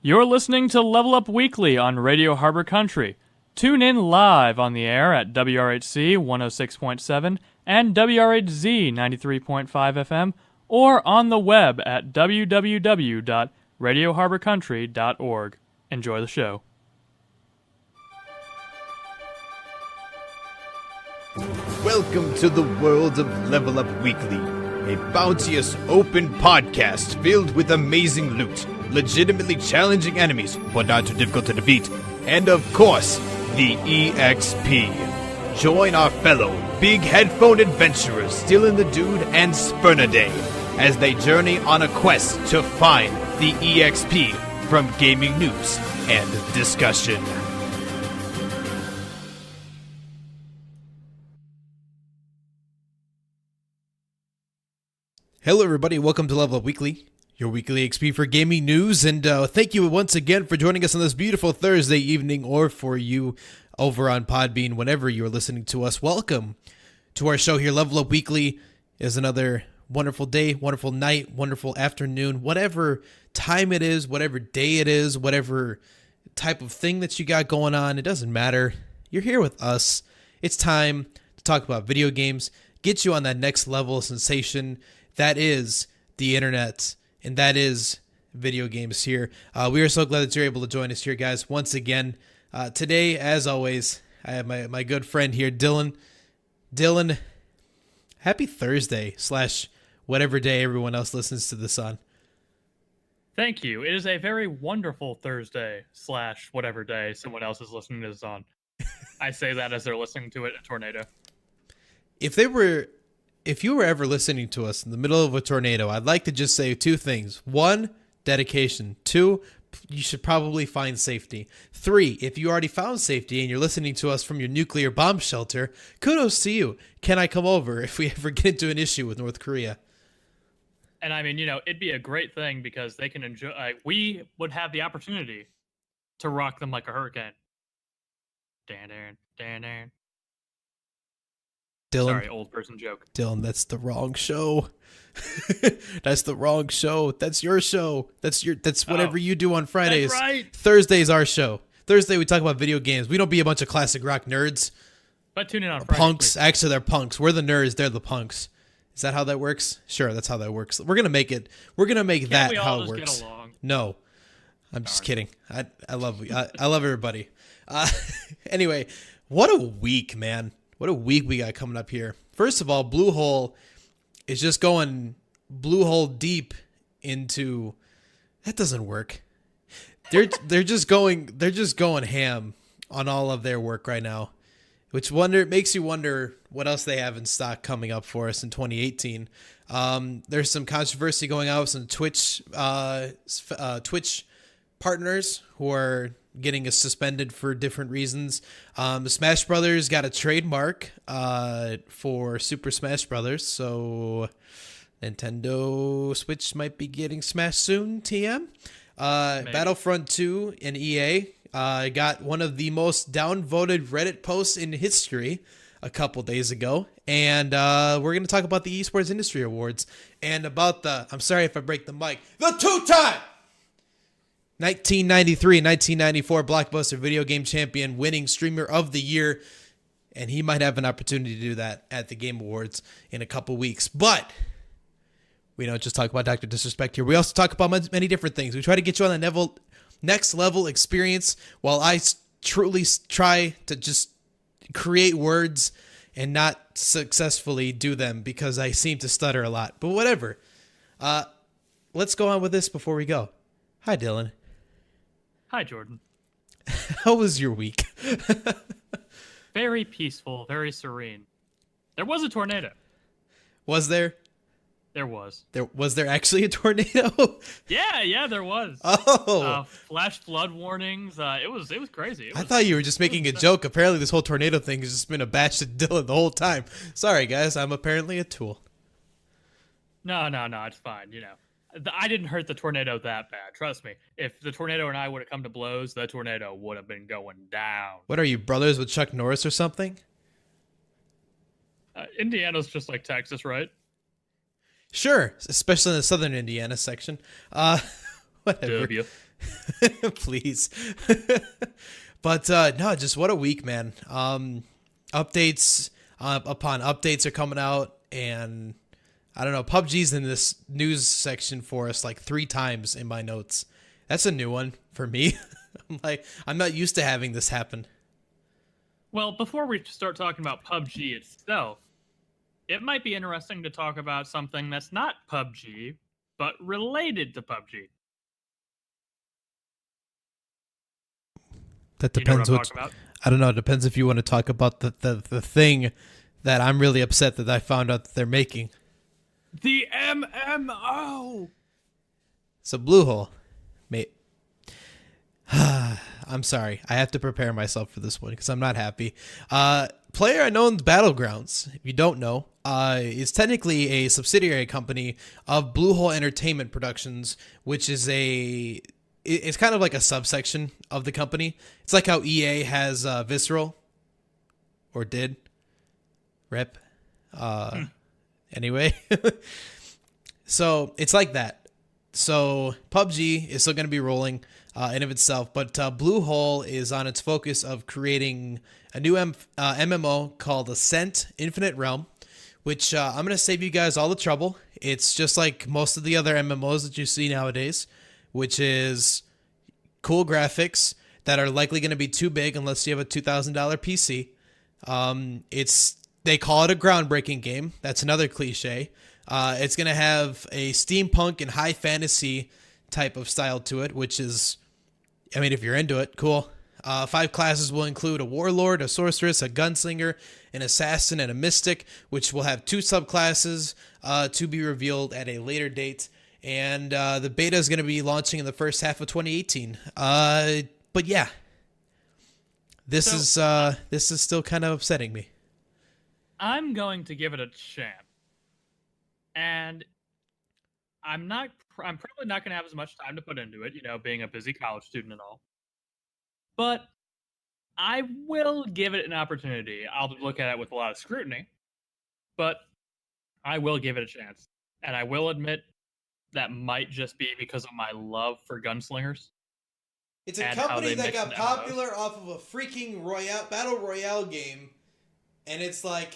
You're listening to Level Up Weekly on Radio Harbor Country. Tune in live on the air at WRHC 106.7 and WRHZ 93.5 FM or on the web at www.radioharborcountry.org. Enjoy the show. Welcome to the world of Level Up Weekly, a bounteous, open podcast filled with amazing loot, legitimately challenging enemies, but not too difficult to defeat, and of course, the EXP. Join our fellow big headphone adventurers Dylan the Dude and Spurnaday as they journey on a quest to find the EXP from gaming news and discussion. Hello everybody, welcome to Level Up Weekly, your weekly XP for gaming news, and thank you once again for joining us on this beautiful Thursday evening, or for you over on Podbean, whenever you're listening to us. Welcome to our show here. Level Up Weekly is another wonderful day, wonderful night, wonderful afternoon, whatever time it is, whatever day it is, whatever type of thing that you got going on, it doesn't matter. You're here with us. It's time to talk about video games, get you on that next level of sensation. That is the internet, and that is video games here. We are so glad that you're able to join us here, guys, once again. Today, as always, I have my good friend here, Dylan. Dylan, happy Thursday / whatever day everyone else listens to this on. Thank you. It is a very wonderful Thursday / whatever day someone else is listening to this on. I say that as they're listening to it in a tornado. If you were ever listening to us in the middle of a tornado, I'd like to just say two things. 1, dedication. 2, you should probably find safety. 3, if you already found safety and you're listening to us from your nuclear bomb shelter, kudos to you. Can I come over if we ever get into an issue with North Korea? And I mean, it'd be a great thing because they can enjoy. We would have the opportunity to rock them like a hurricane. Dan. Dylan, sorry, old person joke. Dylan, that's the wrong show. That's the wrong show. That's your show. That's whatever you do on Fridays. That's right. Thursday's our show. Thursday we talk about video games. We don't be a bunch of classic rock nerds. But tune in on Friday. Punks. Please. Actually, they're punks. We're the nerds. They're the punks. Is that how that works? Sure, that's how that works. We're gonna make it. We're gonna make that how it works. Get along? No, I'm just kidding. I love I love everybody. Anyway, what a week, man. What a week we got coming up here. First of all, Bluehole is just going Bluehole deep into. That doesn't work. They're just going ham on all of their work right now, which makes you wonder what else they have in stock coming up for us in 2018. There's some controversy going on with some Twitch partners who are getting suspended for different reasons. Smash Brothers got a trademark for Super Smash Brothers, so Nintendo Switch might be getting smashed soon, TM. Battlefront 2 and EA got one of the most downvoted Reddit posts in history a couple days ago, and we're going to talk about the Esports Industry Awards and about I'm sorry if I break the mic, the two-time 1993 and 1994 Blockbuster Video Game Champion, winning Streamer of the Year, and he might have an opportunity to do that at the Game Awards in a couple weeks. But we don't just talk about Dr. Disrespect here. We also talk about many different things. We try to get you on that next level experience while I truly try to just create words and not successfully do them because I seem to stutter a lot. But whatever. Let's go on with this before we go. Hi, Dylan. Hi, Jordan. How was your week? Very peaceful, very serene. There was a tornado. Was there? There was. Was there actually a tornado? Yeah, there was. Oh. Flash flood warnings. It was crazy. I thought you were just making a joke. Apparently this whole tornado thing has just been a bash to Dylan the whole time. Sorry, guys. I'm apparently a tool. No, it's fine. I didn't hurt the tornado that bad. Trust me. If the tornado and I would have come to blows, the tornado would have been going down. What are you, brothers with Chuck Norris or something? Indiana's just like Texas, right? Sure, especially in the southern Indiana section. Whatever. Please. But no, just what a week, man. Updates upon updates are coming out, and I don't know, PUBG's in this news section for us like 3 times in my notes. That's a new one for me. I'm not used to having this happen. Well, before we start talking about PUBG itself, it might be interesting to talk about something that's not PUBG, but related to PUBG. That You know depends what I'm what talking about? I don't know. It depends if you want to talk about the thing that I'm really upset that I found out that they're making. The MMO! So Bluehole, mate. I'm sorry. I have to prepare myself for this one because I'm not happy. PlayerUnknown's Battlegrounds, if you don't know, is technically a subsidiary company of Bluehole Entertainment Productions, which is it's kind of like a subsection of the company. It's like how EA has Visceral, or did. Rip. Anyway. So it's like that. So PUBG is still going to be rolling in of itself, but Bluehole is on its focus of creating a new MMO called Ascent Infinite Realm, which I'm going to save you guys all the trouble. It's just like most of the other MMOs that you see nowadays, which is cool graphics that are likely going to be too big unless you have a $2,000 PC. They call it a groundbreaking game. That's another cliche. It's going to have a steampunk and high fantasy type of style to it, which is, I mean, if you're into it, cool. 5 classes will include a warlord, a sorceress, a gunslinger, an assassin, and a mystic, which will have 2 subclasses to be revealed at a later date. And the beta is going to be launching in the first half of 2018. But yeah, this is still kind of upsetting me. I'm going to give it a chance. And I'm probably not going to have as much time to put into it, being a busy college student and all. But I will give it an opportunity. I'll look at it with a lot of scrutiny, but I will give it a chance. And I will admit that might just be because of my love for gunslingers. It's a company that got popular off of a freaking battle royale game, and it's like,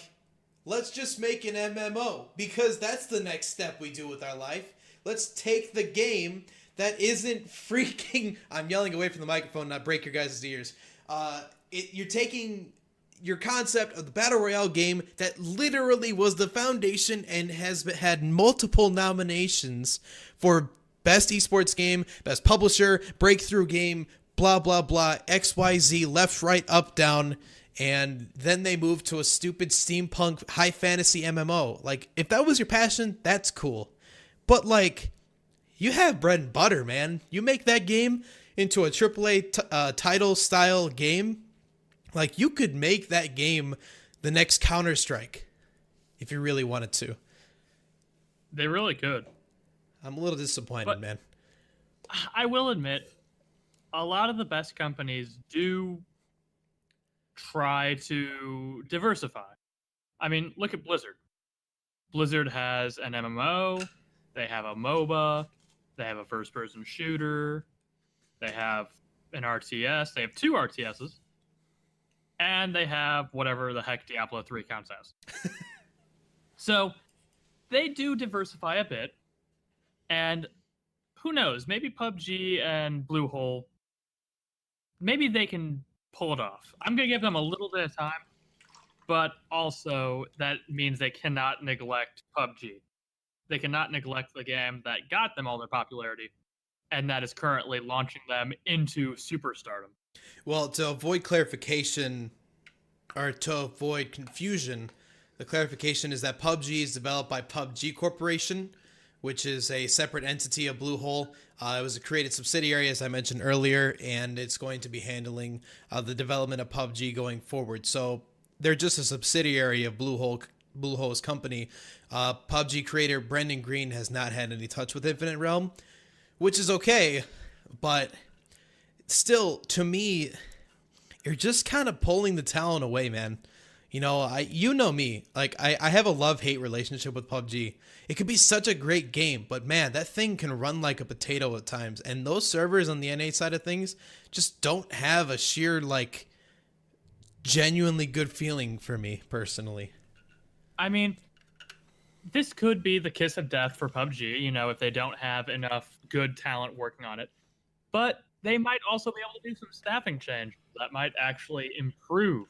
let's just make an MMO, because that's the next step we do with our life. Let's take the game that isn't freaking... I'm yelling away from the microphone, not break your guys' ears. You're taking your concept of the Battle Royale game that literally was the foundation and has had multiple nominations for Best Esports Game, Best Publisher, Breakthrough Game, blah, blah, blah, XYZ, left, right, up, down... And then they moved to a stupid steampunk high fantasy MMO. Like, if that was your passion, that's cool. But, like, you have bread and butter, man. You make that game into a AAA title style game. Like, you could make that game the next Counter-Strike if you really wanted to. They really could. I'm a little disappointed, man. I will admit, a lot of the best companies do try to diversify. I mean, look at Blizzard. Blizzard has an MMO, they have a MOBA, they have a first-person shooter, they have an RTS, they have 2 RTSs, and they have whatever the heck Diablo 3 counts as. So, they do diversify a bit, and who knows, maybe PUBG and Bluehole, maybe they can pull it off. I'm going to give them a little bit of time, but also that means they cannot neglect PUBG. They cannot neglect the game that got them all their popularity, and that is currently launching them into superstardom. Well, to avoid clarification, or to avoid confusion, the clarification is that PUBG is developed by PUBG Corporation, which is a separate entity of Bluehole. It was a created subsidiary, as I mentioned earlier, and it's going to be handling the development of PUBG going forward. So they're just a subsidiary of Bluehole's company. PUBG creator Brendan Green has not had any touch with Infinite Realm, which is okay, but still, to me, you're just kind of pulling the talent away, man. You know me. Like I have a love-hate relationship with PUBG. It could be such a great game, but man, that thing can run like a potato at times. And those servers on the NA side of things just don't have a sheer like genuinely good feeling for me personally. I mean, this could be the kiss of death for PUBG, if they don't have enough good talent working on it. But they might also be able to do some staffing change that might actually improve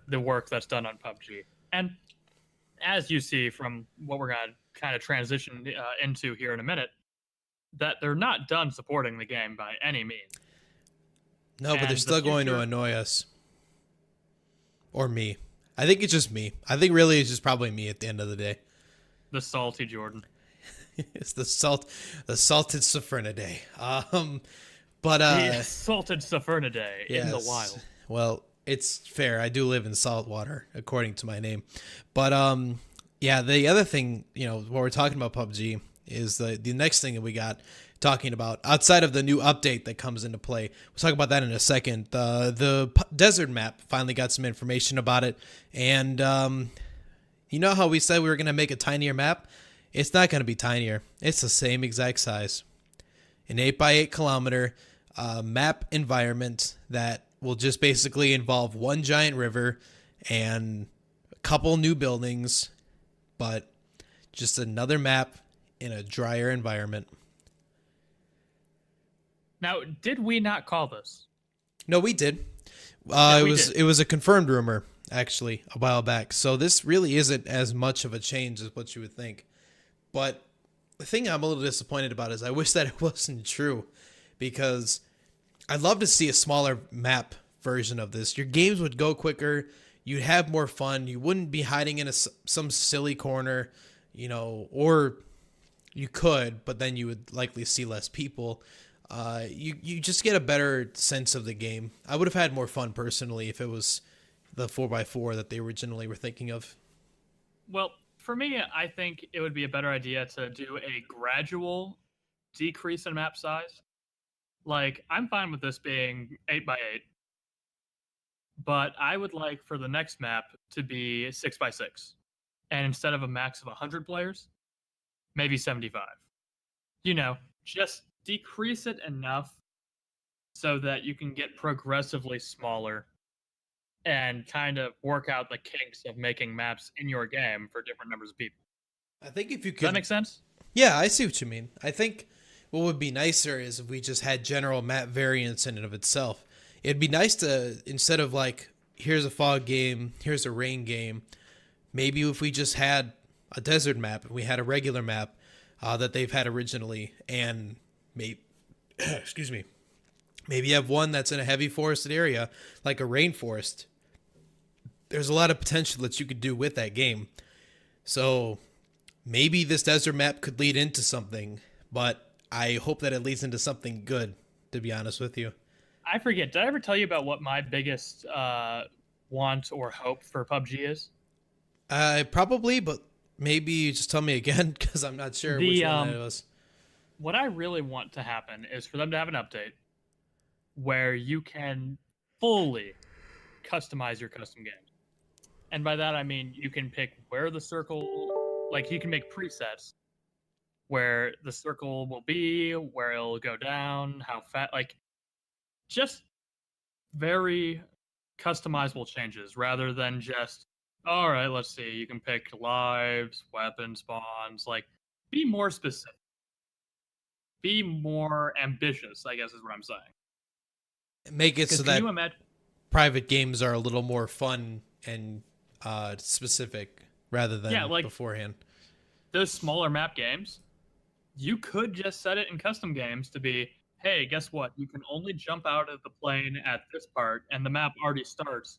the work that's done on PUBG. And as you see from what we're going to kind of transition into here in a minute, that they're not done supporting the game by any means. No, but they're still going to annoy us. Or me. I think it's just me. I think really it's just probably me at the end of the day. The salty Jordan. It's the salted Safernaday. The salted Safernaday in the wild. Well, it's fair. I do live in salt water, according to my name. But yeah, the other thing, while we're talking about PUBG is the next thing that we got talking about outside of the new update that comes into play. We'll talk about that in a second. The desert map finally got some information about it, and you know how we said we were going to make a tinier map? It's not going to be tinier. It's the same exact size. An 8x8 kilometer map environment that will just basically involve one giant river and a couple new buildings, but just another map in a drier environment. Now, did we not call this? No, we did. It was a confirmed rumor, actually, a while back. So this really isn't as much of a change as what you would think. But the thing I'm a little disappointed about is I wish that it wasn't true, because I'd love to see a smaller map version of this. Your games would go quicker. You'd have more fun. You wouldn't be hiding in some silly corner, or you could, but then you would likely see less people. You just get a better sense of the game. I would have had more fun personally if it was the 4x4 that they originally were thinking of. Well, for me, I think it would be a better idea to do a gradual decrease in map size. Like, I'm fine with this being 8x8, but I would like for the next map to be 6x6. And instead of a max of 100 players, maybe 75. Just decrease it enough so that you can get progressively smaller and kind of work out the kinks of making maps in your game for different numbers of people. I think if you could... Does that make sense? Yeah, I see what you mean. I think what would be nicer is if we just had general map variants in and of itself. It'd be nice to, instead of like, here's a fog game, here's a rain game, maybe if we just had a desert map and we had a regular map that they've had originally, and maybe, excuse me, maybe you have one that's in a heavy forested area, like a rainforest. There's a lot of potential that you could do with that game. So maybe this desert map could lead into something, but I hope that it leads into something good, to be honest with you. I forget. Did I ever tell you about what my biggest want or hope for PUBG is? Probably, but maybe you just tell me again, because I'm not sure which one that was. What I really want to happen is for them to have an update where you can fully customize your custom games. And by that, I mean you can pick where the circle, like you can make presets where the circle will be, where it'll go down, how fast, like just very customizable changes rather than just, all right, let's see, you can pick lives, weapon spawns, like be more specific. Be more ambitious, I guess is what I'm saying. Make it so that private games are a little more fun and specific rather than beforehand. Those smaller map games, you could just set it in custom games to be, hey, guess what? You can only jump out of the plane at this part, and the map already starts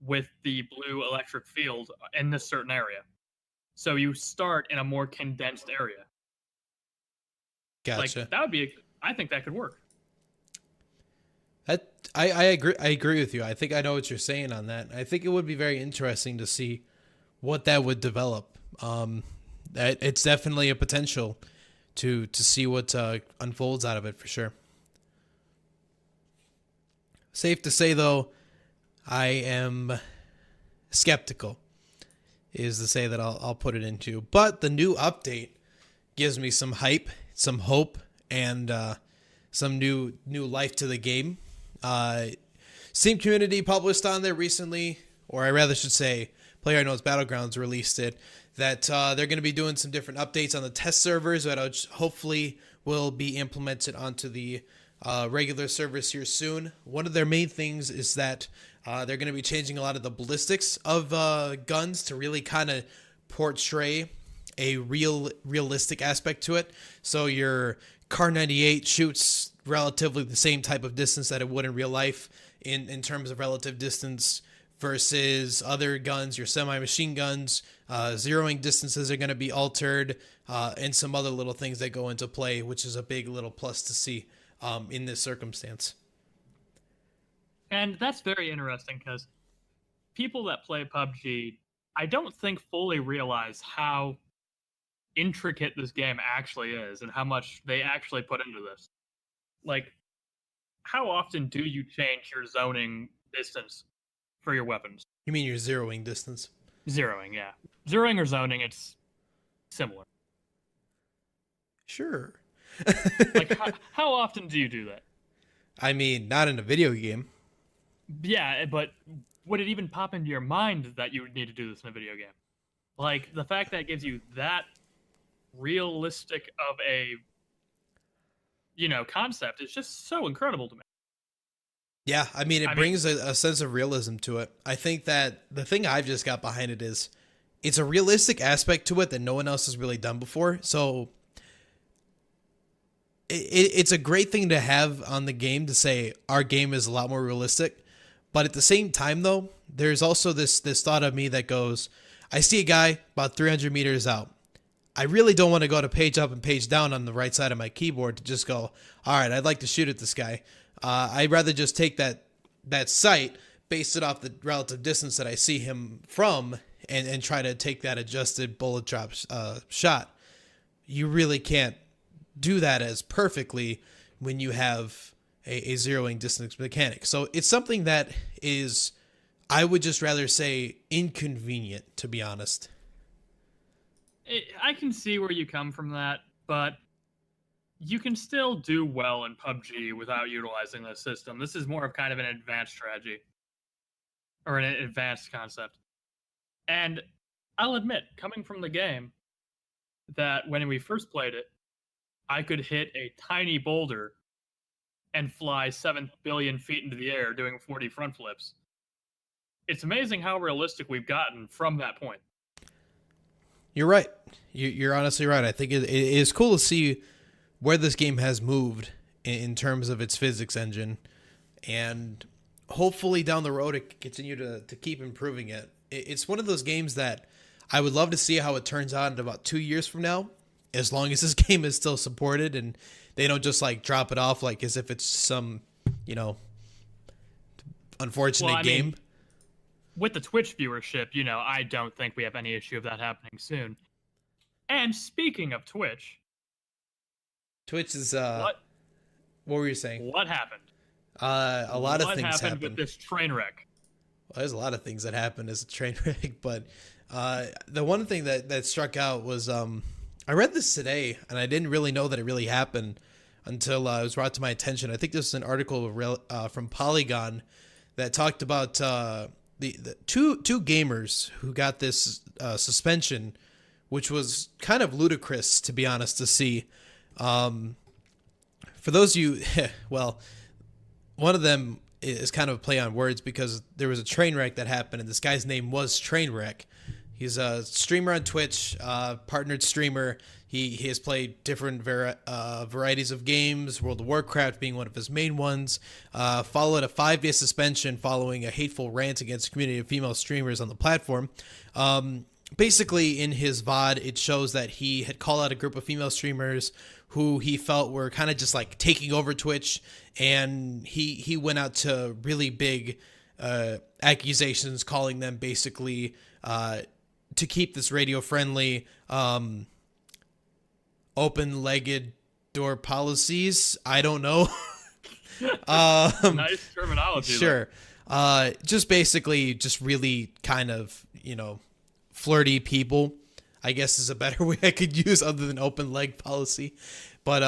with the blue electric field in this certain area. So you start in a more condensed area. Gotcha. Like, that would be, I think that could work. I agree with you. I think I know what you're saying on that. I think it would be very interesting to see what that would develop. It's definitely a potential to see what unfolds out of it for sure. Safe to say though, I am skeptical is the say that I'll put it into. But the new update gives me some hype, some hope, and some new life to the game. Steam Community published on there recently, or I rather should say PlayerUnknown's Battlegrounds released it, that they're going to be doing some different updates on the test servers that hopefully will be implemented onto the regular servers here soon. One of their main things is that they're going to be changing a lot of the ballistics of guns to really kind of portray a realistic aspect to it. So your Car 98 shoots relatively the same type of distance that it would in real life in terms of relative distance versus other guns, your semi-machine guns. Zeroing distances are going to be altered, and some other little things that go into play, which is a big little plus to see in this circumstance. And that's very interesting because people that play PUBG, I don't think fully realize how intricate this game actually is and how much they actually put into this. Like, how often do you change your zoning distance for your weapons? You mean your zeroing distance? Zeroing, yeah. Zeroing or zoning, it's similar. Sure. Like, how often do you do that? I mean, not in a video game. Yeah, but would it even pop into your mind that you would need to do this in a video game? Like, the fact that it gives you that realistic of a, concept is just so incredible to me. Yeah, I mean, it brings a sense of realism to it. I think that the thing I've just got behind it is it's a realistic aspect to it that no one else has really done before. So it's a great thing to have on the game to say our game is a lot more realistic. But at the same time, though, there's also this thought of me that goes, I see a guy about 300 meters out. I really don't want to go to page up and page down on the right side of my keyboard to just go, all right, I'd like to shoot at this guy. I'd rather just take that sight, base it off the relative distance that I see him from, and try to take that adjusted bullet drop shot. You really can't do that as perfectly when you have a zeroing distance mechanic. So it's something that is, I would just rather say, inconvenient, to be honest. I can see where you come from that, but you can still do well in PUBG without utilizing this system. This is more of kind of an advanced strategy, or an advanced concept. And I'll admit, coming from the game, that when we first played it, I could hit a tiny boulder and fly 7 billion feet into the air doing 40 front flips. It's amazing how realistic we've gotten from that point. You're right. You're honestly right. I think it is cool to see where this game has moved in terms of its physics engine, and hopefully down the road it can continue to keep improving it. It's one of those games that I would love to see how it turns out in about 2 years from now, as long as this game is still supported and they don't just like drop it off like as if it's some, unfortunate game. With the Twitch viewership, I don't think we have any issue of that happening soon. And speaking of Twitch is what were you saying? What happened? A lot of things happened. What happened with this train wreck? Well, there's a lot of things that happened as a train wreck, but the one thing that struck out was I read this today, and I didn't really know that it really happened until it was brought to my attention. I think this is an article from Polygon that talked about the two gamers who got this suspension, which was kind of ludicrous, to be honest, to see. For those of you, well, one of them is kind of a play on words because there was a train wreck that happened, and this guy's name was Trainwreck. He's a streamer on Twitch, partnered streamer. He has played different varieties of games, World of Warcraft being one of his main ones. Followed a 5-day suspension following a hateful rant against the community of female streamers on the platform. Basically, in his VOD, it shows that he had called out a group of female streamers who he felt were kind of just like taking over Twitch, and he went out to really big accusations, calling them basically to keep this radio friendly, open-legged door policies. I don't know. Nice terminology. Sure. Just basically just really kind of, flirty people, I guess is a better way I could use other than open leg policy. But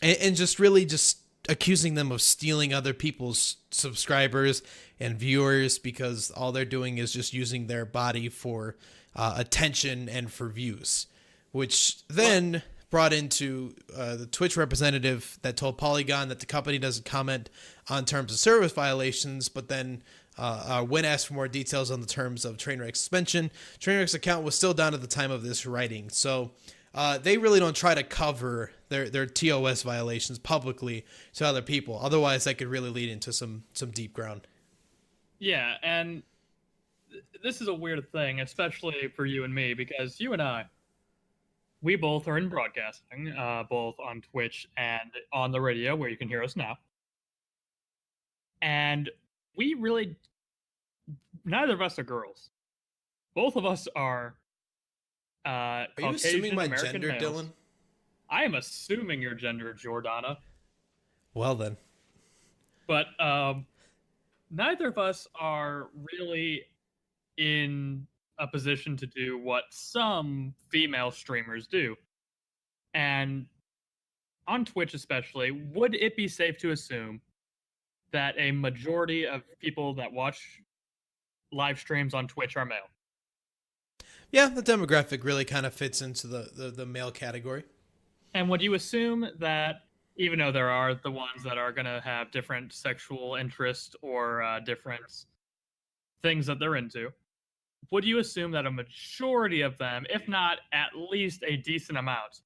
and just really just accusing them of stealing other people's subscribers and viewers because all they're doing is just using their body for attention and for views, which then brought into the Twitch representative that told Polygon that the company doesn't comment on terms of service violations, but then when asked for more details on the terms of Trainwreck's suspension, Trainwreck's account was still down at the time of this writing. So they really don't try to cover their TOS violations publicly to other people. Otherwise, that could really lead into some deep ground. Yeah, and this is a weird thing, especially for you and me, because you and I, we both are in broadcasting, both on Twitch and on the radio, where you can hear us now. And we really, neither of us are girls. Both of us are Are you assuming my American gender, males. Dylan? I am assuming your gender, Jordana. Well then. But neither of us are really in a position to do what some female streamers do. And on Twitch especially, would it be safe to assume that a majority of people that watch live streams on Twitch are male? Yeah, the demographic really kind of fits into the male category. And would you assume that even though there are the ones that are going to have different sexual interests or different things that they're into, would you assume that a majority of them, if not at least a decent amount,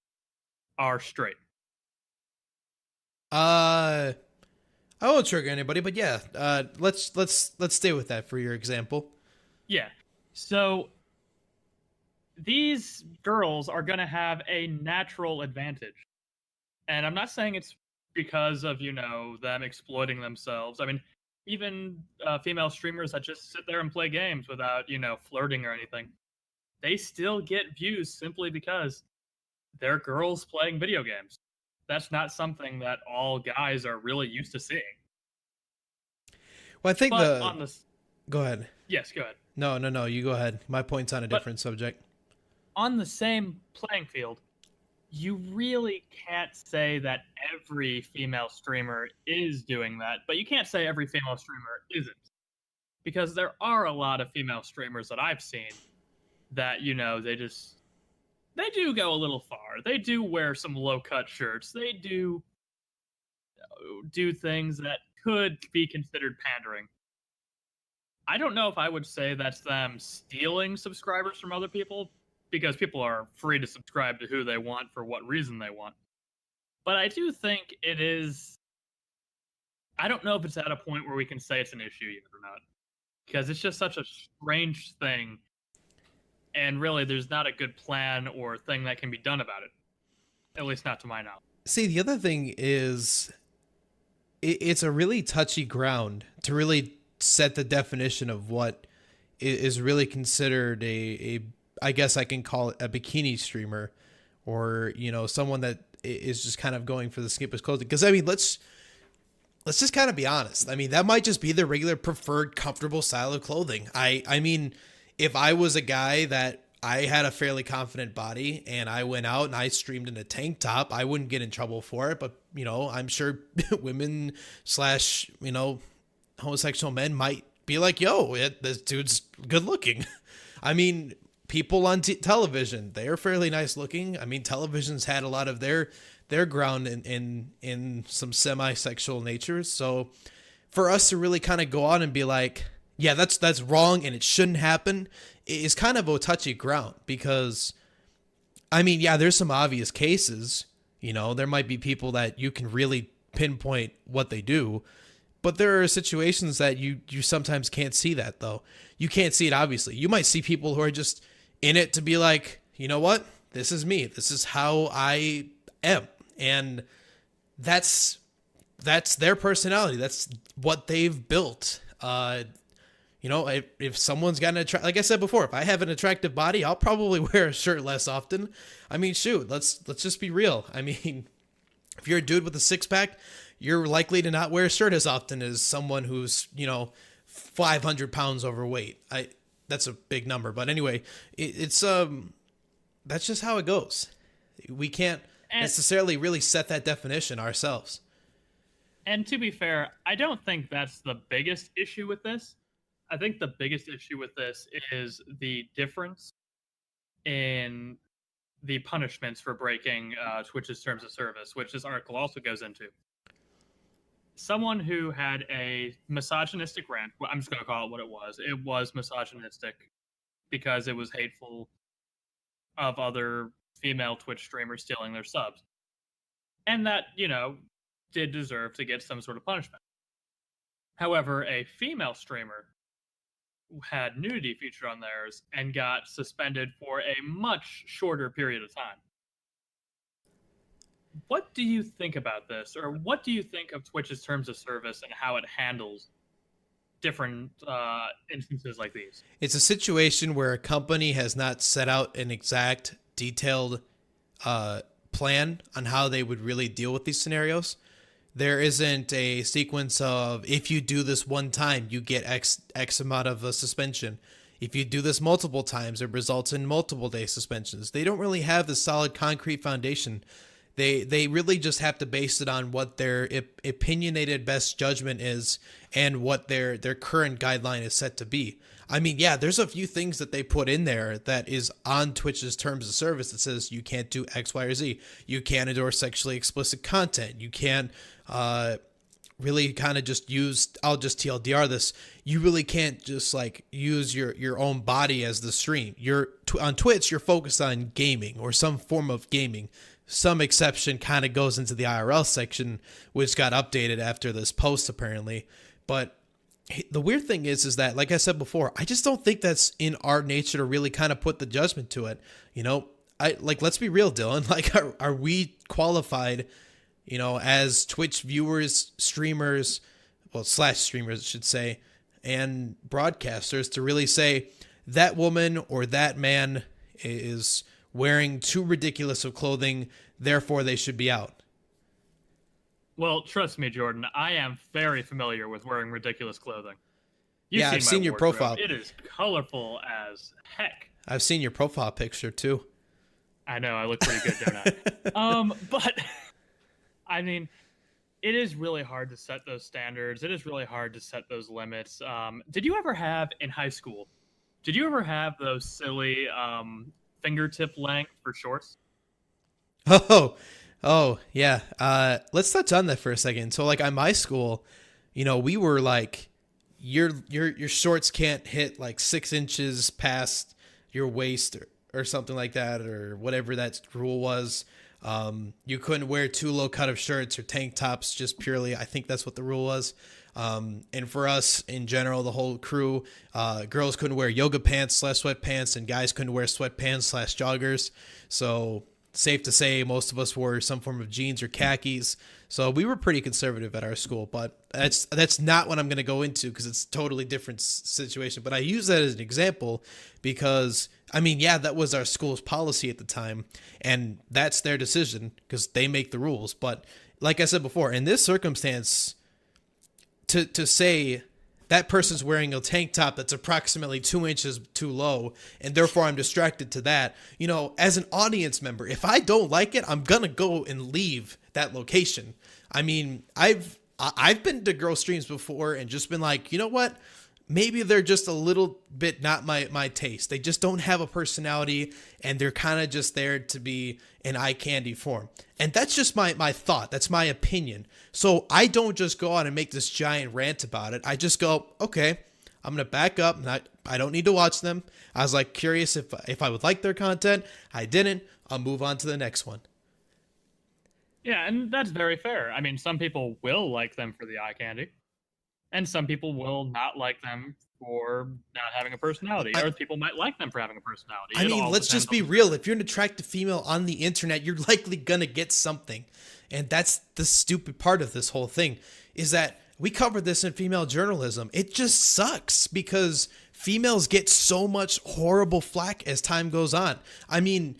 are straight? I won't trigger anybody, but yeah, let's stay with that for your example. Yeah. So these girls are going to have a natural advantage. And I'm not saying it's because of, them exploiting themselves. I mean, even female streamers that just sit there and play games without, flirting or anything, they still get views simply because they're girls playing video games. That's not something that all guys are really used to seeing. Well, I think But Go ahead. Yes, go ahead. No, you go ahead. My point's on a different subject. On the same playing field, you really can't say that every female streamer is doing that, but you can't say every female streamer isn't. Because there are a lot of female streamers that I've seen that, they do go a little far. They do wear some low-cut shirts. They do things that could be considered pandering. I don't know if I would say that's them stealing subscribers from other people, because people are free to subscribe to who they want for what reason they want. But I do think it is... I don't know if it's at a point where we can say it's an issue yet or not. Because it's just such a strange thing. And really, there's not a good plan or thing that can be done about it. At least not to my knowledge. See, the other thing is, it's a really touchy ground to really set the definition of what is really considered I guess I can call it a bikini streamer, or, someone that is just kind of going for the skimpest clothing. Because, I mean, let's just kind of be honest. I mean, that might just be the regular preferred comfortable style of clothing. I mean, if I was a guy that I had a fairly confident body and I went out and I streamed in a tank top, I wouldn't get in trouble for it. But, I'm sure women / homosexual men might be like, yo, this dude's good looking. I mean, people on television, they're fairly nice looking. I mean, television's had a lot of their ground in some semi-sexual natures. So for us to really kind of go on and be like, yeah, that's wrong and it shouldn't happen, is kind of a touchy ground. Because, I mean, yeah, there's some obvious cases. There might be people that you can really pinpoint what they do. But there are situations that you sometimes can't see that, though. You can't see it, obviously. You might see people who are just in it to be like, you know what? This is me. This is how I am. And that's their personality. That's what they've built. If someone's got like I said before, if I have an attractive body, I'll probably wear a shirt less often. I mean, shoot, let's just be real. I mean, if you're a dude with a six-pack, you're likely to not wear a shirt as often as someone who's, 500 pounds overweight. That's a big number, but anyway, it's that's just how it goes. We can't And necessarily really set that definition ourselves. and to be fair, I don't think that's the biggest issue with this. I think the biggest issue with this is the difference in the punishments for breaking Twitch's terms of service, which this article also goes into. Someone who had a misogynistic rant, well, I'm just going to call it what it was. It was misogynistic because it was hateful of other female Twitch streamers stealing their subs. And that, did deserve to get some sort of punishment. However, a female streamer had nudity featured on theirs and got suspended for a much shorter period of time. What do you think about this, or what do you think of Twitch's terms of service and how it handles different instances like these? It's a situation where a company has not set out an exact, detailed plan on how they would really deal with these scenarios. There isn't a sequence of, if you do this one time, you get X amount of a suspension. If you do this multiple times, it results in multiple day suspensions. They don't really have the solid concrete foundation. They really just have to base it on what their opinionated best judgment is and what their current guideline is set to be. I mean, yeah, there's a few things that they put in there that is on Twitch's terms of service that says you can't do X, Y, or Z. You can't endorse sexually explicit content. You can't really kind of just use, I'll just TLDR this, you really can't just like use your own body as the stream. On Twitch, you're focused on gaming or some form of gaming. Some exception kind of goes into the IRL section, which got updated after this post apparently. But the weird thing is that, like I said before, I just don't think that's in our nature to really kind of put the judgment to it. Let's be real, Dylan. Like, are we qualified, as Twitch viewers, streamers, well, / streamers, I should say, and broadcasters to really say that woman or that man is wearing too ridiculous of clothing, therefore they should be out? Well, trust me, Jordan, I am very familiar with wearing ridiculous clothing. I've seen your profile. It is colorful as heck. I've seen your profile picture too. I know, I look pretty good, don't I? But I mean, it is really hard to set those standards. It is really hard to set those limits. Did you ever have in high school? Did you ever have those silly fingertip length for shorts? Oh, yeah. Let's touch on that for a second. So, like, at my school, we were like, your shorts can't hit like 6 inches past your waist or something like that, or whatever that rule was. You couldn't wear too low cut of shirts or tank tops, just purely. I think that's what the rule was. And for us in general, the whole crew, girls couldn't wear yoga pants / sweatpants, and guys couldn't wear sweatpants / joggers. So safe to say, most of us wore some form of jeans or khakis. So we were pretty conservative at our school, but that's not what I'm going to go into because it's a totally different situation. But I use that as an example because, I mean, yeah, that was our school's policy at the time, and that's their decision because they make the rules. But like I said before, in this circumstance, to say that person's wearing a tank top that's approximately 2 inches too low, and therefore I'm distracted to that, as an audience member, if I don't like it, I'm gonna go and leave that location. I mean, I've been to girl streams before and just been like, you know what? Maybe they're just a little bit not my taste. They just don't have a personality, and they're kind of just there to be an eye candy form. And that's just my thought. That's my opinion. So I don't just go out and make this giant rant about it. I just go, okay, I'm going to back up. I don't need to watch them. I was like curious if I would like their content. I didn't. I'll move on to the next one. Yeah, and that's very fair. I mean, some people will like them for the eye candy, and some people will not like them for not having a personality, or people might like them for having a personality. I mean, let's just be real. If you're an attractive female on the internet, you're likely gonna get something. And that's the stupid part of this whole thing, is that we covered this in female journalism. It just sucks because females get so much horrible flack as time goes on. I mean,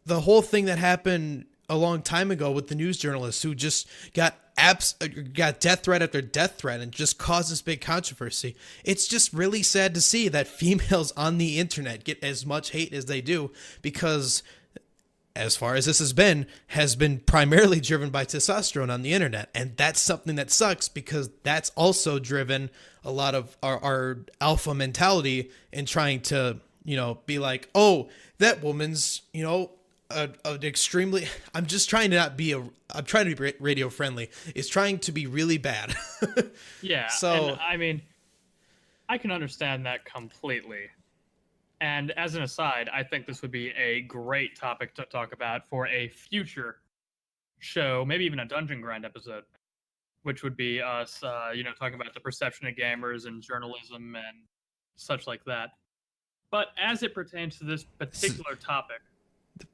the whole thing that happened a long time ago with the news journalists who just got got death threat after death threat and just causes big controversy. It's just really sad to see that females on the internet get as much hate as they do because, as far as this has been primarily driven by testosterone on the internet. And that's something that sucks because that's also driven a lot of our alpha mentality in trying to, be like, oh, that woman's, an extremely, I'm trying to be radio friendly. It's trying to be really bad. Yeah. So, and, I mean, I can understand that completely. And as an aside, I think this would be a great topic to talk about for a future show, maybe even a Dungeon Grind episode, which would be us, talking about the perception of gamers and journalism and such like that. But as it pertains to this particular topic,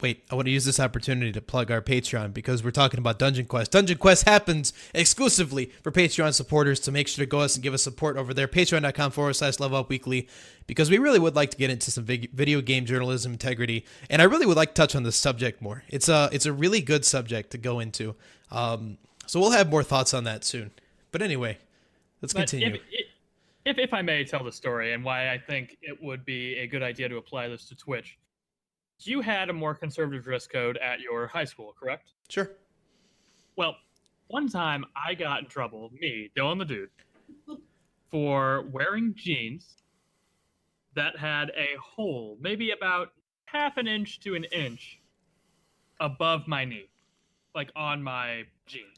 wait, I want to use this opportunity to plug our Patreon because we're talking about Dungeon Quest. Dungeon Quest happens exclusively for Patreon supporters, so make sure to go us and give us support over there, patreon.com/levelupweekly, because we really would like to get into some video game journalism integrity, and I really would like to touch on this subject more. It's a really good subject to go into, so we'll have more thoughts on that soon. But anyway, let's continue. If I may tell the story and why I think it would be a good idea to apply this to Twitch. You had a more conservative dress code at your high school, correct? Sure. Well, one time I got in trouble, me, Dylan the Dude, for wearing jeans that had a hole, maybe about half an inch to an inch above my knee, like on my jeans.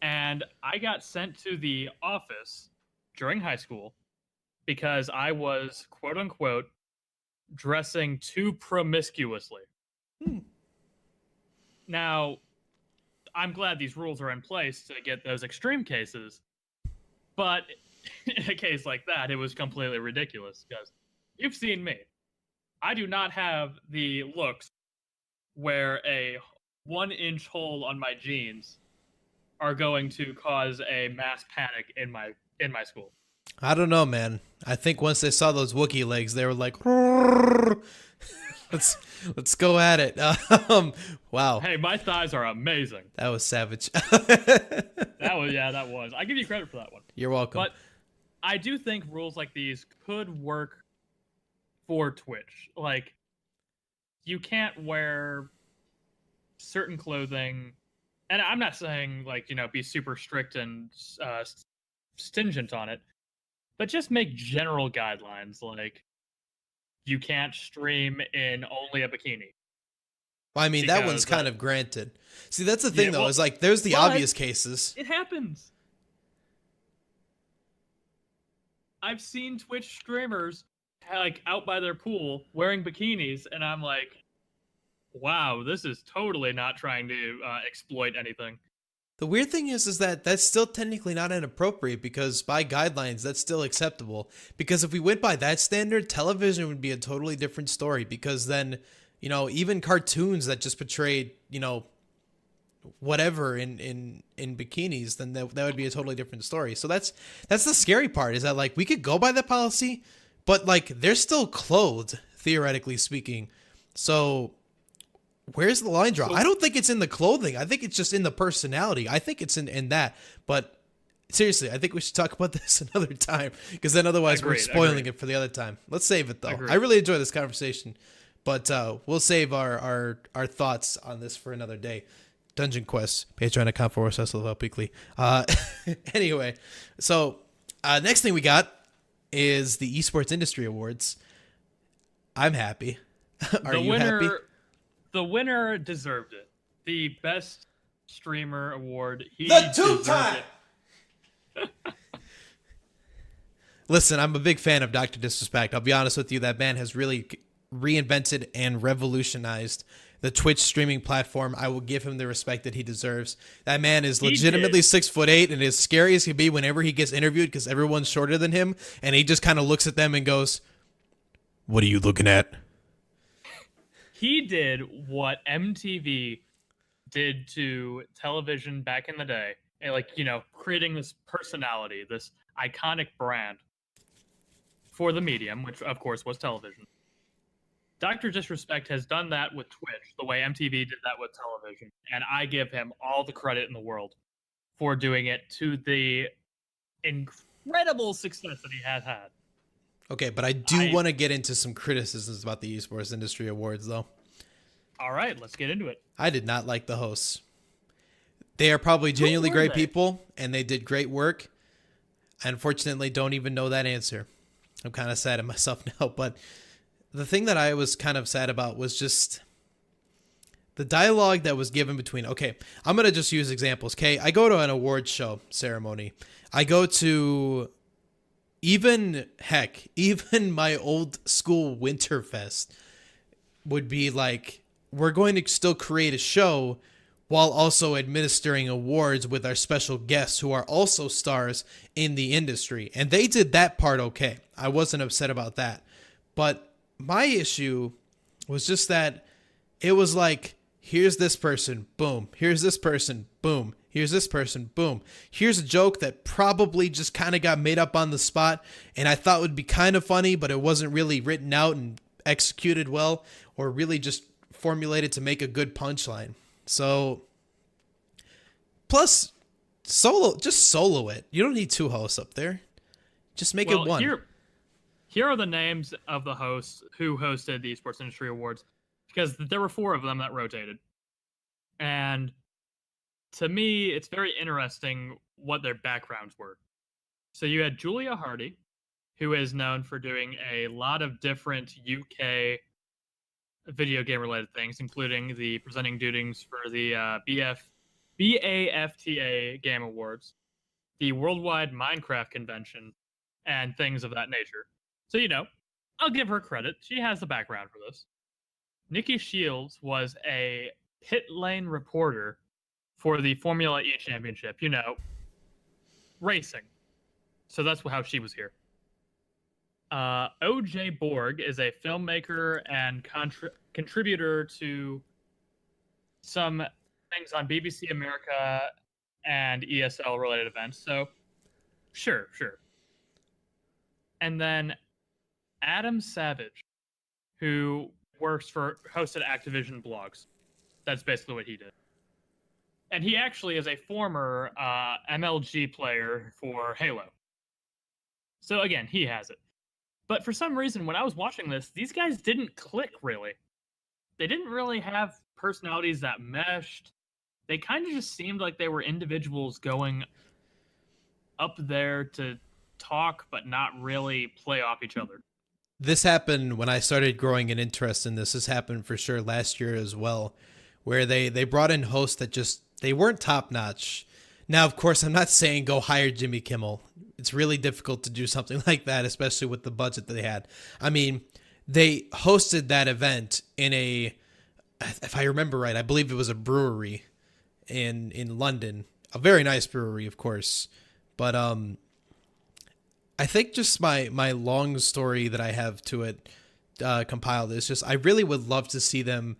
And I got sent to the office during high school because I was, quote unquote, dressing too promiscuously. Now, I'm glad these rules are in place to get those extreme cases, but in a case like that, it was completely ridiculous because you've seen me. I do not have the looks where a 1-inch hole on my jeans are going to cause a mass panic in my school. I don't know, man. I think once they saw those Wookiee legs, they were like, let's go at it. Wow. Hey, my thighs are amazing. That was savage. That was. I give you credit for that one. You're welcome. But I do think rules like these could work for Twitch. Like, you can't wear certain clothing, and I'm not saying, be super strict and stringent on it, but just make general guidelines, like you can't stream in only a bikini. Well, I mean, that one's kind of granted. See, that's the thing, though, is like there's the obvious cases. It happens. I've seen Twitch streamers out by their pool wearing bikinis, and I'm like, wow, this is totally not trying to exploit anything. The weird thing is that that's still technically not inappropriate because by guidelines, that's still acceptable. Because if we went by that standard, television would be a totally different story because then, even cartoons that just portrayed, whatever in bikinis, then that would be a totally different story. So that's the scary part is that we could go by that policy, but they're still clothed, theoretically speaking. So where's the line draw? I don't think it's in the clothing. I think it's just in the personality. I think it's in that. But seriously, I think we should talk about this another time because then otherwise we're spoiling it for the other time. Let's save it, though. I really enjoy this conversation, but we'll save our thoughts on this for another day. Dungeon Quest, patreon.com/levelupweekly. Anyway, so next thing we got is the Esports Industry Awards. I'm happy. Are you happy? The winner deserved it. The best streamer award. The two-time. Listen, I'm a big fan of Dr. Disrespect. I'll be honest with you. That man has really reinvented and revolutionized the Twitch streaming platform. I will give him the respect that he deserves. That man is legitimately 6'8" and as scary as he be whenever he gets interviewed because everyone's shorter than him, and he just kind of looks at them and goes, "What are you looking at?" He did what MTV did to television back in the day. And creating this personality, this iconic brand for the medium, which of course was television. Dr. Disrespect has done that with Twitch the way MTV did that with television. And I give him all the credit in the world. for doing it to the incredible success that he has had. Okay, but I do want to get into some criticisms about the esports industry awards, though. All right, let's get into it. I did not like the hosts. They are probably genuinely great people, and they did great work. I unfortunately don't even know that answer. I'm kind of sad at myself now, but the thing that I was kind of sad about was just the dialogue that was given between, okay, I'm going to just use examples. Okay, I go to an award show ceremony. I go to even my old school Winterfest would be like, we're going to still create a show while also administering awards with our special guests who are also stars in the industry. And they did that part okay. I wasn't upset about that. But my issue was just that it was like, here's this person, boom. Here's this person, boom. Here's this person, boom. Here's a joke that probably just kind of got made up on the spot and I thought would be kind of funny, but it wasn't really written out and executed well or really just formulated to make a good punchline. So, plus, just solo it. You don't need two hosts up there. Just make it one. Here are the names of the hosts who hosted the Sports Industry Awards, because there were 4 of them that rotated. And to me, it's very interesting what their backgrounds were. So you had Julia Hardy, who is known for doing a lot of different UK video game related things, including the presenting duties for the BAFTA Game Awards, the Worldwide Minecraft Convention, and things of that nature. So, I'll give her credit. She has the background for this. Nikki Shields was a pit lane reporter for the Formula E Championship, racing. So that's how she was here. O.J. Borg is a filmmaker and contributor to some things on BBC America and ESL related events. So, sure. And then Adam Savage, who hosted Activision blogs. That's basically what he did. And he actually is a former MLG player for Halo. So again, he has it. But for some reason, when I was watching this, these guys didn't click, really. They didn't really have personalities that meshed. They kind of just seemed like they were individuals going up there to talk, but not really play off each other. This happened when I started growing an interest in this. This happened for sure last year as well, where they brought in hosts that they weren't top-notch. Now, of course, I'm not saying go hire Jimmy Kimmel. It's really difficult to do something like that, especially with the budget that they had. I mean, they hosted that event in if I remember right, I believe it was a brewery in London. A very nice brewery, of course. But I think just my long story that I have to it compiled is just I really would love to see them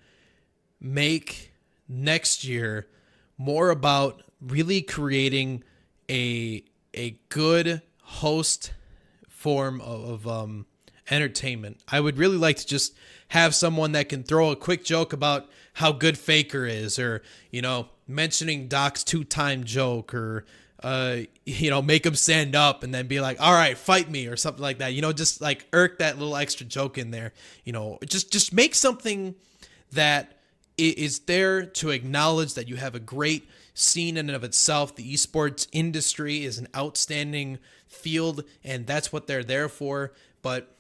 make next year more about really creating a good host form of entertainment. I would really like to just have someone that can throw a quick joke about how good Faker is, or mentioning Doc's 2-time joke, or make him stand up and then be like, all right, fight me, or something like that. Just like irk that little extra joke in there. Just make something that is there to acknowledge that you have a great scene in and of itself. The esports industry is an outstanding field, and that's what they're there for. But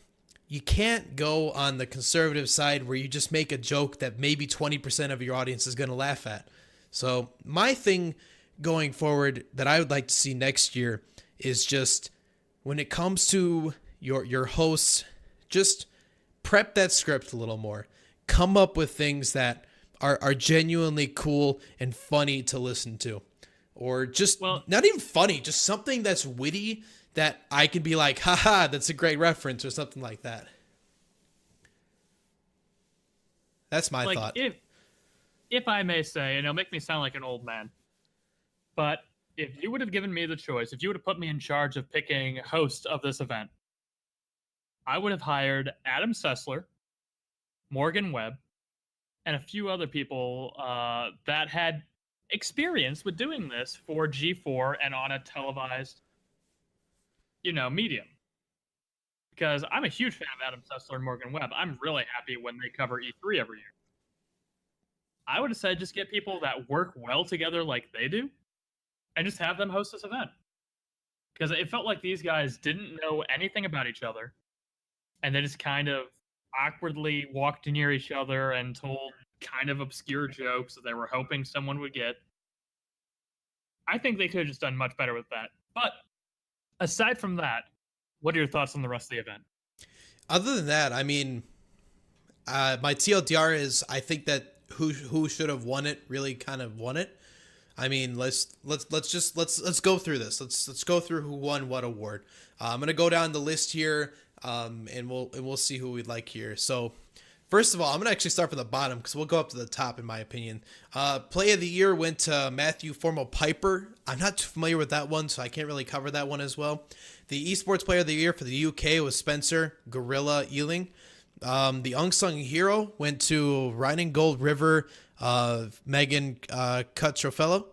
you can't go on the conservative side where you just make a joke that maybe 20% of your audience is going to laugh at. So my thing going forward that I would like to see next year is just when it comes to your hosts, just prep that script a little more. Come up with things that are genuinely cool and funny to listen to. Or just not even funny, just something that's witty that I can be like, haha, that's a great reference, or something like that. That's my thought. If I may say, and it'll make me sound like an old man, but if you would have given me the choice, if you would have put me in charge of picking host of this event, I would have hired Adam Sessler, Morgan Webb, and a few other people that had experience with doing this for G4 and on a televised, medium. Because I'm a huge fan of Adam Sessler and Morgan Webb. I'm really happy when they cover E3 every year. I would have said just get people that work well together like they do, and just have them host this event. Because it felt like these guys didn't know anything about each other, and they just kind of awkwardly walked near each other and told kind of obscure jokes that they were hoping someone would get. I think they could have just done much better with that. But aside from that, what are your thoughts on the rest of the event? Other than that, I mean, my TLDR is I think that who should have won it really kind of won it. I mean, let's go through this. Let's go through who won what award. I'm gonna go down the list here, and we'll see who we'd like here. So, first of all, I'm gonna actually start from the bottom because we'll go up to the top in my opinion. Play of the year went to Matthew Formal Piper. I'm not too familiar with that one, so I can't really cover that one as well. The esports player of the year for the UK was Spencer Gorilla Ealing. The unsung hero went to Rhine Gold River, Megan Cutrofello.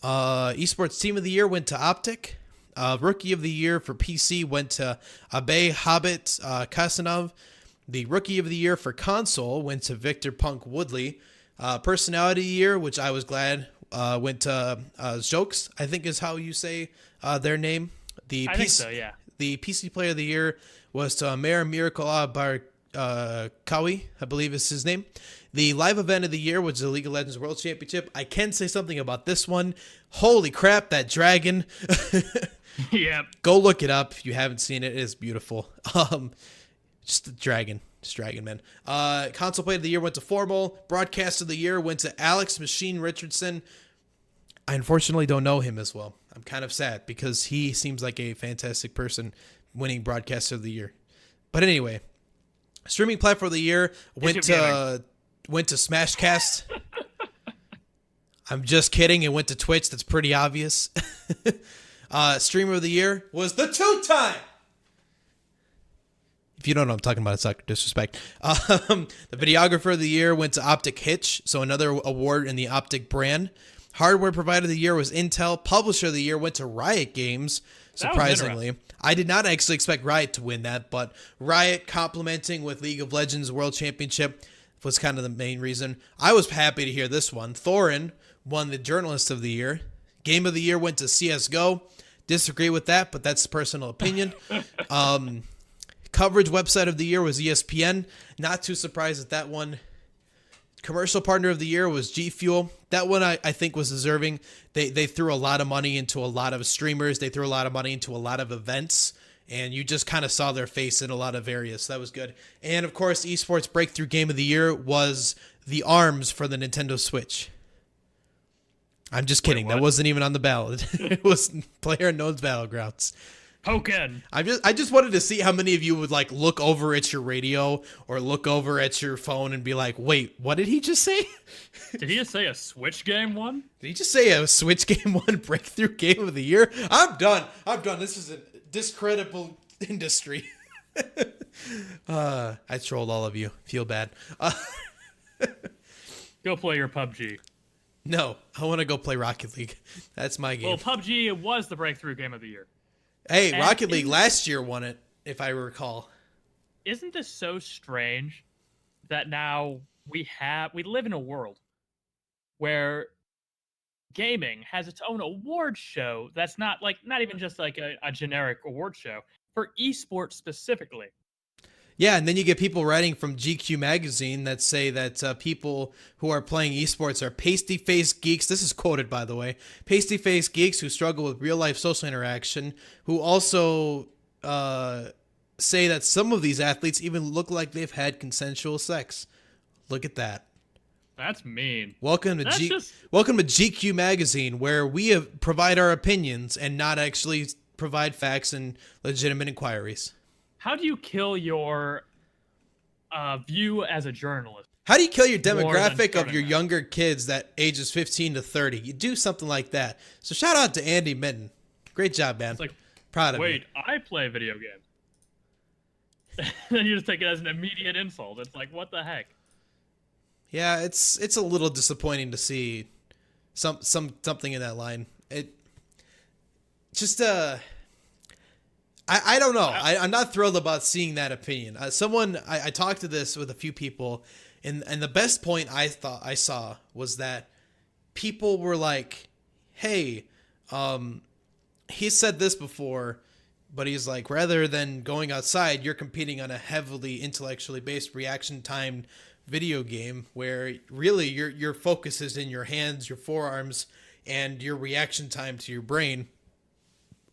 Esports team of the year went to Optic. Rookie of the year for PC went to Abe Hobbit Kasanov. The rookie of the year for console went to Victor Punk Woodley. Personality of the year, which I was glad, went to Jokes, I think is how you say their name. I think so, yeah. The PC player of the year was to Mayor Miracle Kawi, I believe is his name. The live event of the year was the League of Legends World Championship. I can say something about this one. Holy crap, that dragon. Yep. Go look it up if you haven't seen it. It is beautiful. Just the dragon. Just dragon, man. Console player of the year went to Formal. Broadcast of the year went to Alex Machine Richardson. I unfortunately don't know him as well. I'm kind of sad because he seems like a fantastic person winning Broadcaster of the Year. But anyway, streaming platform of the year went to Smashcast. I'm just kidding. It went to Twitch. That's pretty obvious. Streamer of the year was the two-time. If you don't know what I'm talking about, it's not disrespect. The videographer of the year went to Optic Hitch, so another award in the Optic brand. Hardware provider of the year was Intel. Publisher of the year went to Riot Games, surprisingly. I did not actually expect Riot to win that, but Riot complementing with League of Legends World Championship was kind of the main reason. I was happy to hear this one. Thorin won the Journalist of the Year. Game of the year went to CSGO. Disagree with that, but that's personal opinion. Coverage website of the year was ESPN. Not too surprised at that one. Commercial partner of the year was G Fuel. That one I think was deserving. They threw a lot of money into a lot of streamers. They threw a lot of money into a lot of events. And you just kind of saw their face in a lot of areas. So that was good. And, of course, Esports Breakthrough Game of the Year was the ARMS for the Nintendo Switch. I'm just kidding. That wasn't even on the ballot. It was PlayerUnknown's Battlegrounds. Poken. I just wanted to see how many of you would like look over at your radio or look over at your phone and be like, wait, what did he just say? Did he just say a Switch game one? Did he just say a Switch game one breakthrough game of the year? I'm done. This is a discreditable industry. I trolled all of you. Feel bad. Go play your PUBG. No, I want to go play Rocket League. That's my game. Well, PUBG was the breakthrough game of the year. Hey, Rocket League last year won it, if I recall. Isn't this so strange that now we live in a world where gaming has its own award show that's not even just like a generic award show for esports specifically. Yeah, and then you get people writing from GQ magazine that say that people who are playing esports are pasty-faced geeks. This is quoted, by the way. Pasty-faced geeks who struggle with real-life social interaction, who also say that some of these athletes even look like they've had consensual sex. Look at that. That's mean. Welcome to GQ magazine, where we provide our opinions and not actually provide facts and legitimate inquiries. How do you kill your view as a journalist? How do you kill your demographic of your younger kids that ages 15 to 30? You do something like that. So shout out to Andy Minton. Great job, man. It's like, proud of you. Wait, I play video games. Then you just take it as an immediate insult. It's like, what the heck? Yeah, it's a little disappointing to see Something in that line. It just I don't know. I'm not thrilled about seeing that opinion. I talked to this with a few people, and the best point I thought I saw was that people were like, "Hey, he said this before, but he's like, rather than going outside, you're competing on a heavily intellectually based reaction time video game where really your focus is in your hands, your forearms, and your reaction time to your brain.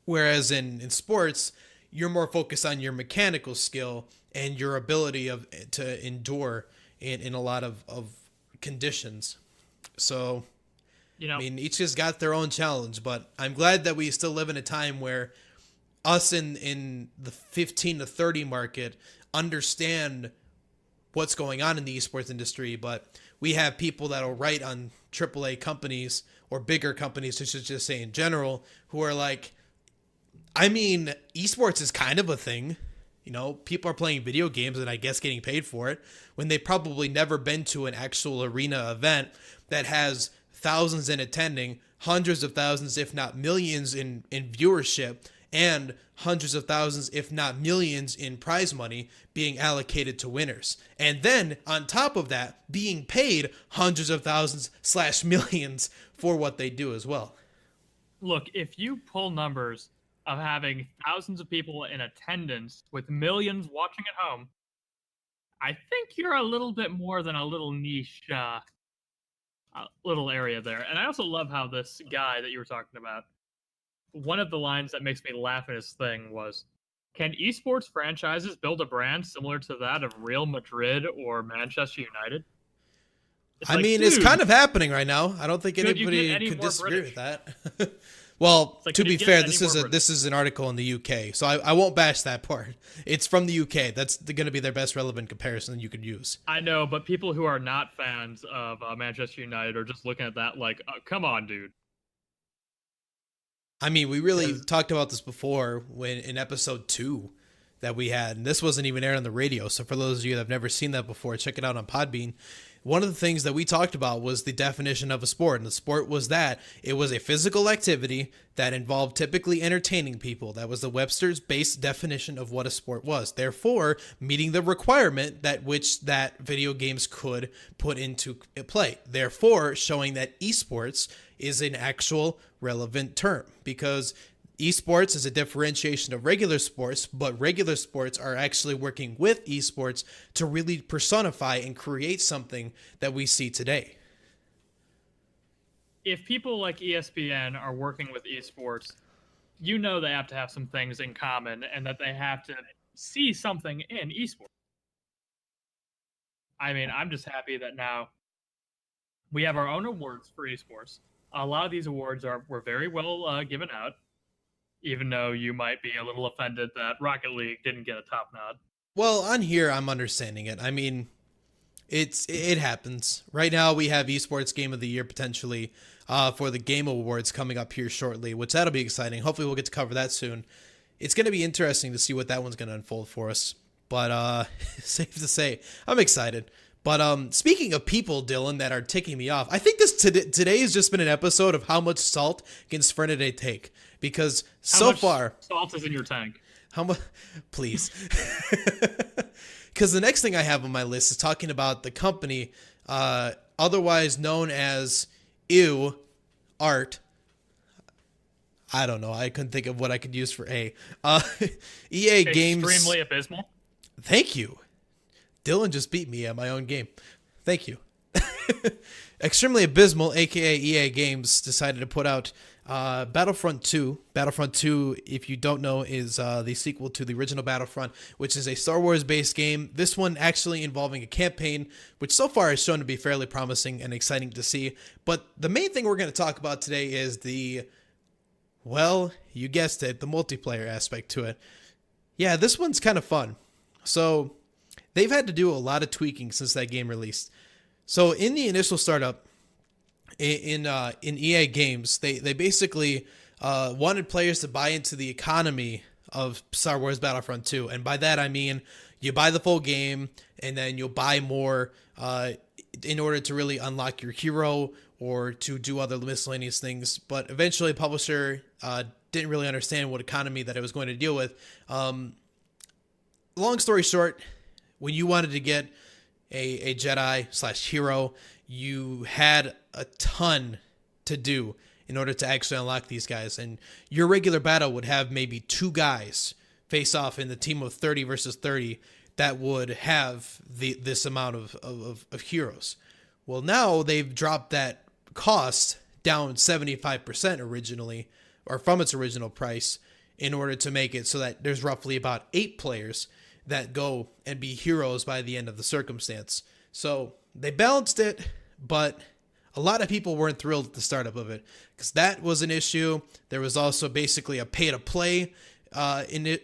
Whereas in sports, you're more focused on your mechanical skill and your ability to endure in a lot of conditions. So, I mean, each has got their own challenge, but I'm glad that we still live in a time where us in the 15 to 30 market understand what's going on in the esports industry, but we have people that'll write on AAA companies or bigger companies, I should just say in general, who are like, I mean, esports is kind of a thing. People are playing video games and I guess getting paid for it when they probably never been to an actual arena event that has thousands in attending, hundreds of thousands, if not millions in viewership, and hundreds of thousands, if not millions in prize money being allocated to winners. And then on top of that, being paid hundreds of thousands / millions for what they do as well. Look, if you pull numbers of having thousands of people in attendance with millions watching at home, I think you're a little bit more than a little niche little area there. And I also love how this guy that you were talking about, one of the lines that makes me laugh in his thing was, can esports franchises build a brand similar to that of Real Madrid or Manchester United? I mean, it's kind of happening right now. I don't think anybody could disagree with that. Well, to be fair, this is an article in the UK, so I won't bash that part. It's from the UK. That's going to be their best relevant comparison you could use. I know, but people who are not fans of Manchester United are just looking at that like, come on, dude. I mean, we really talked about this before in episode 2 that we had, and this wasn't even aired on the radio. So for those of you that have never seen that before, check it out on Podbean. One of the things that we talked about was the definition of a sport, and the sport was that it was a physical activity that involved typically entertaining people. That was the Webster's base definition of what a sport was. Therefore, meeting the requirement that video games could put into play. Therefore, showing that esports is an actual relevant term, because esports is a differentiation of regular sports, but regular sports are actually working with esports to really personify and create something that we see today. If people like ESPN are working with esports, they have to have some things in common and that they have to see something in esports. I mean, I'm just happy that now we have our own awards for esports. A lot of these awards were very well given out, even though you might be a little offended that Rocket League didn't get a top nod. Well, on here, I'm understanding it. I mean, it happens. Right now, we have Esports Game of the Year potentially for the Game Awards coming up here shortly, which that'll be exciting. Hopefully, we'll get to cover that soon. It's going to be interesting to see what that one's going to unfold for us. But safe to say, I'm excited. But speaking of people, Dylan, that are ticking me off, I think today has just been an episode of how much salt can Sfrenade take. Because so far, salt is in your tank. How much? Please. Because the next thing I have on my list is talking about the company, otherwise known as Ew Art. I don't know. I couldn't think of what I could use for A. EA Games. Extremely abysmal. Thank you. Dylan just beat me at my own game. Thank you. Extremely Abysmal, aka EA Games, decided to put out Battlefront 2. Battlefront 2, if you don't know, is the sequel to the original Battlefront, which is a Star Wars-based game. This one actually involving a campaign, which so far has shown to be fairly promising and exciting to see. But the main thing we're going to talk about today is well, you guessed it, the multiplayer aspect to it. Yeah, this one's kind of fun. So they've had to do a lot of tweaking since that game released. So in the initial startup, in EA Games, they basically wanted players to buy into the economy of Star Wars Battlefront 2. And by that, I mean you buy the full game, and then you'll buy more in order to really unlock your hero or to do other miscellaneous things. But eventually, publisher didn't really understand what economy that it was going to deal with. Long story short, when you wanted to get a Jedi/hero, you had a ton to do in order to actually unlock these guys. And your regular battle would have maybe 2 guys face off in the team of 30 versus 30 that would have this amount of heroes. Well, now they've dropped that cost down 75% originally, or from its original price, in order to make it so that there's roughly about 8 players that go and be heroes by the end of the circumstance. So they balanced it, but a lot of people weren't thrilled at the startup of it because that was an issue. There was also basically a pay-to-play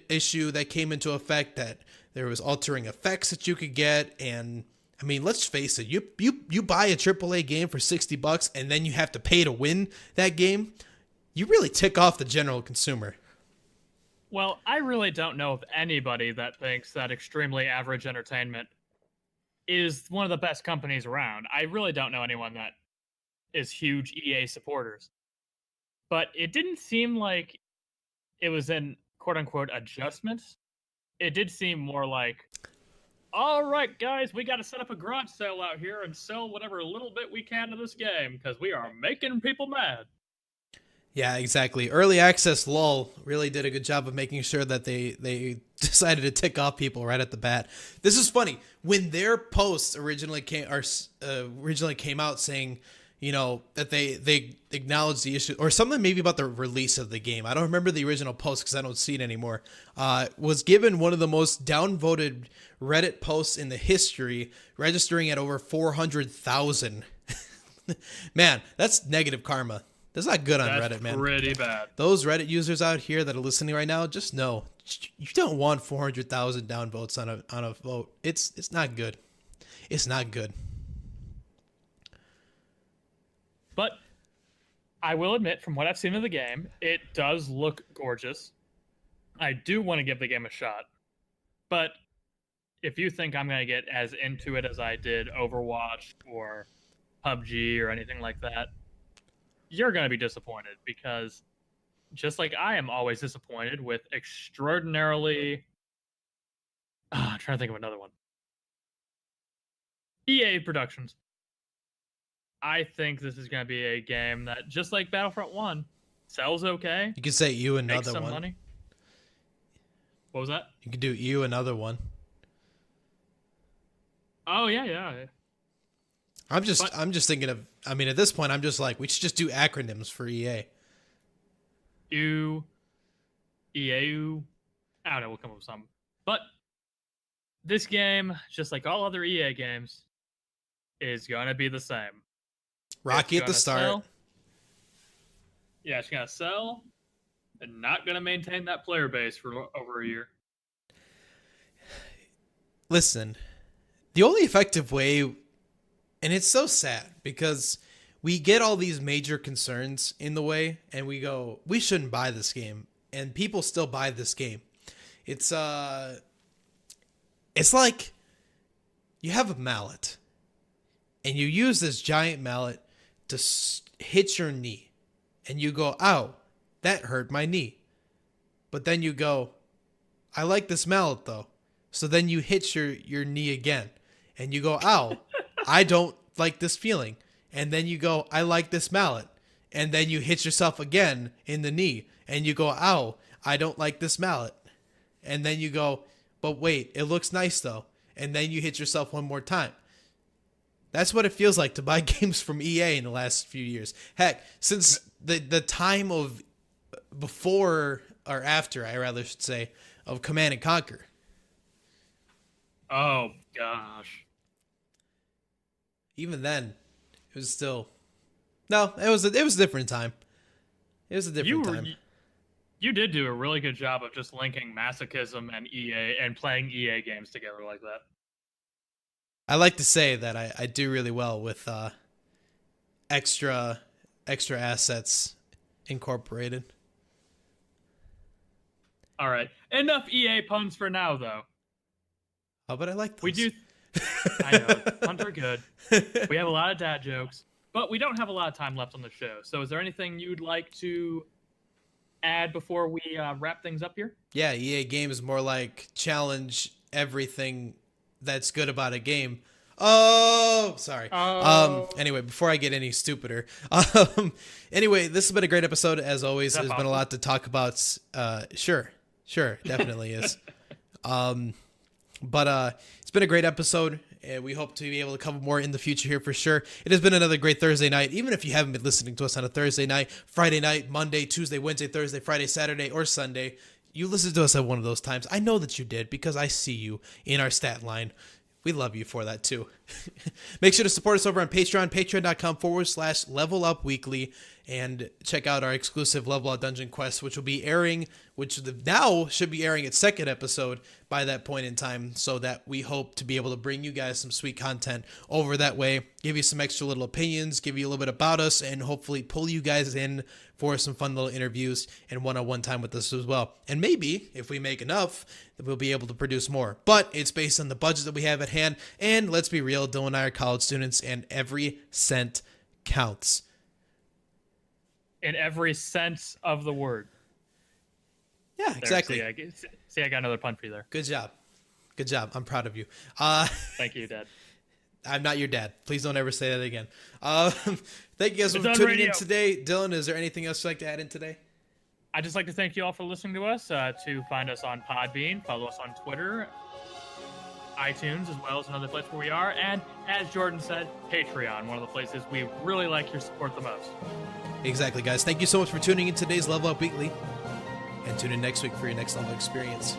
issue that came into effect, that there was altering effects that you could get. And I mean, let's face it, you buy a AAA game for $60 and then you have to pay to win that game. You really tick off the general consumer. Well, I really don't know of anybody that thinks that Extremely Average Entertainment is one of the best companies around. I really don't know anyone that is huge EA supporters. But it didn't seem like it was an quote-unquote adjustment. It did seem more like, all right, guys, we got to set up a garage sale out here and sell whatever little bit we can of this game because we are making people mad. Yeah, exactly. Early access LOL really did a good job of making sure that they decided to tick off people right at the bat. This is funny. When their posts originally came out saying, you know, that they acknowledged the issue or something maybe about the release of the game. I don't remember the original post because I don't see it anymore. Was given one of the most downvoted Reddit posts in the history, registering at over 400,000. Man, that's negative karma. That's not good on Reddit, man. Pretty bad. Those Reddit users out here that are listening right now, just know you don't want 400,000 downvotes on a vote. It's not good. It's not good. But I will admit, from what I've seen of the game, it does look gorgeous. I do want to give the game a shot. But if you think I'm going to get as into it as I did Overwatch or PUBG or anything like that, you're going to be disappointed because just like I am always disappointed with extraordinarily... I'm trying to think of another one. EA Productions. I think this is going to be a game that, just like Battlefront 1, sells okay. You could say you another makes some one. Money. What was that? You could do you another one. Oh, yeah. I'm just thinking of, I mean, at this point, I'm just like, we should just do acronyms for EA. EA. I don't know, we'll come up with something. But this game, just like all other EA games, is going to be the same. Rocky at the start. Yeah, it's going to sell and not going to maintain that player base for over a year. Listen, the only effective way, and it's so sad because we get all these major concerns in the way and we go, we shouldn't buy this game, and people still buy this game. It's like you have a mallet and you use this giant mallet to hit your knee and you go, ow, that hurt my knee. But then you go, I like this mallet though. So then you hit your knee again and you go, ow, I don't like this feeling. And then you go, I like this mallet. And then you hit yourself again in the knee and you go, ow, I don't like this mallet. And then you go, but wait, it looks nice though. And then you hit yourself one more time. That's what it feels like to buy games from EA in the last few years. Heck, since the time of before or after, I rather should say, of Command and Conquer. Oh, gosh. Even then, it was still... No, it was a different time. It was a different time. You did do a really good job of just linking masochism and EA and playing EA games together like that. I like to say that I do really well with extra assets incorporated. All right. Enough EA puns for now, though. Oh, but I like those. I know. Puns are good. We have a lot of dad jokes, but we don't have a lot of time left on the show. So is there anything you'd like to add before we wrap things up here? Yeah, EA Games more like challenge everything that's good about a game. Oh, sorry. Anyway, before I get any stupider. Anyway, this has been a great episode as always. There's been a lot to talk about. Sure, definitely is. But it's been a great episode, and we hope to be able to cover more in the future here for sure. It has been another great Thursday night. Even if you haven't been listening to us on a Thursday night, Friday night, Monday, Tuesday, Wednesday, Thursday, Friday, Saturday, or Sunday, you listened to us at one of those times. I know that you did because I see you in our stat line. We love you for that too. Make sure to support us over on Patreon, patreon.com/levelupweekly, and check out our exclusive Level Up Dungeon Quest, which now should be airing its second episode by that point in time, so that we hope to be able to bring you guys some sweet content over that way, give you some extra little opinions, give you a little bit about us, and hopefully pull you guys in for some fun little interviews and one-on-one time with us as well. And maybe, if we make enough, we'll be able to produce more. But it's based on the budget that we have at hand, and let's be real, Dylan and I are college students, and every cent counts. In every sense of the word. Yeah, exactly. See, I got another pun for you there. Good job. I'm proud of you. Thank you, Dad. I'm not your dad. Please don't ever say that again. Thank you guys for tuning in today. Dylan, is there anything else you'd like to add in today? I'd just like to thank you all for listening to us. To find us on Podbean, follow us on Twitter, iTunes, as well as another place where we are. And as Jordan said, Patreon, one of the places we really like your support the most. Exactly, guys. Thank you so much for tuning in today's Level Up Weekly. And tune in next week for your next level experience.